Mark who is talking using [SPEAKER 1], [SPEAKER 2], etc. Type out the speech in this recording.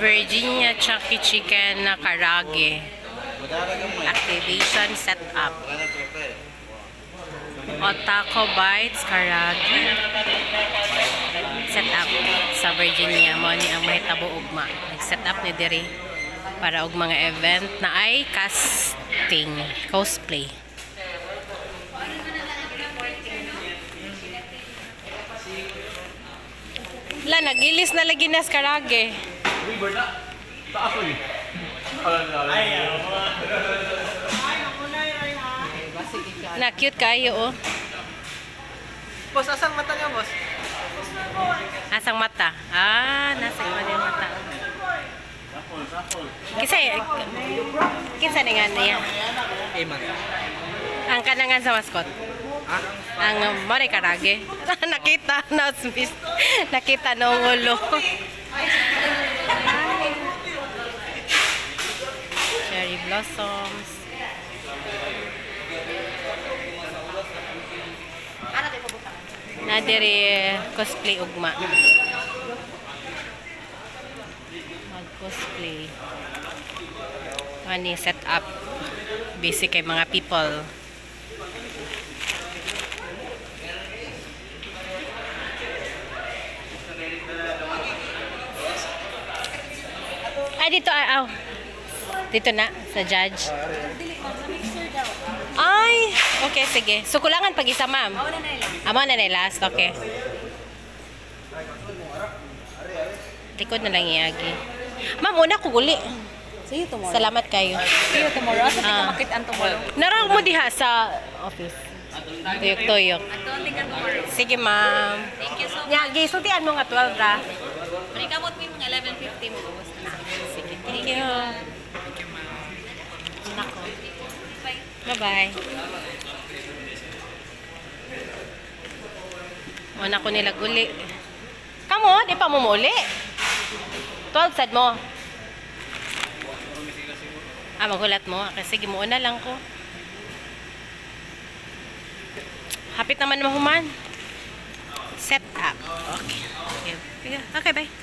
[SPEAKER 1] Virginia Chucky Chicken na karage. Activation setup. Taco Bites karage. Setup sa Virginia mo ni ang mahitabo ugma. Nag-setup ni diri para og mga event na ay casting, cosplay. La, nagilis na lagi nas karage. Na cute kayo oh.
[SPEAKER 2] Boss, asang mata niya, boss?
[SPEAKER 1] Asang mata? Ah, nasa iba din mata. Kinsa ni nga niya?
[SPEAKER 2] Eman.
[SPEAKER 1] Ang kanangan sa mascot. Ang mare karage. Nakita na Smith. Nakita no ulo. Cherry blossoms. Nadiri cosplay ugma. Mag-cosplay. Ani set up basic kay mga people. Dito dito na sa judge. Ay, okay, sige. So kulangan pag isa, ma'am. Amo na last, okay. Likod na lang iagi. Ma'am, una ko guli.
[SPEAKER 3] See you tomorrow.
[SPEAKER 1] Salamat kayo.
[SPEAKER 3] See you tomorrow. Asa tika makit-an tomorrow?
[SPEAKER 1] Narang mo diha sa office. Tuyok-tuyok. Sige, ma'am.
[SPEAKER 3] Thank you so much.
[SPEAKER 1] Nyagi, sutian mo nga 12 ra.
[SPEAKER 3] Manikamot mo yung mga 11:50 mo.
[SPEAKER 1] Sige, thank you. Thank you, ma'am. Nako. Bye-bye. Una ko nila uli. Kamo, di pa mo uli. 12 sad mo. Maghulat mo. Okay, sige, muna lang ko. Hapit naman mahuman. Set up. Okay. Okay, bye.